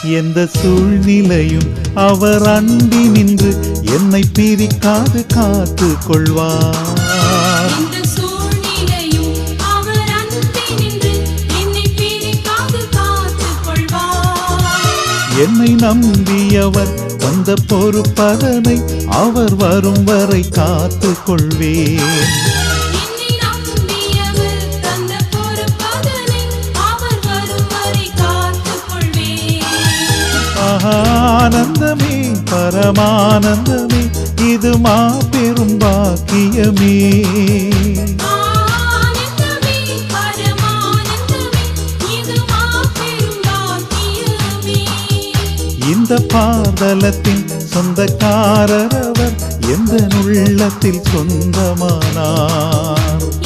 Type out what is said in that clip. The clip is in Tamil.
எந்த சூழ்நிலையும் அவர் அண்டி நின்று என்னை பிரிக்காது காத்து கொள்வார். என்னை நம்பியவர் தந்த பொறுப்பதனை அவர் வரும் வரை காத்து கொள்வேன். ஆனந்தமே பரமானந்தமே இது மாபெரும் பாக்கியமே. இந்த பாதலத்தின் சொந்தக்காரர் அவர் எந்த உள்ளத்தில் சொந்தமானார்.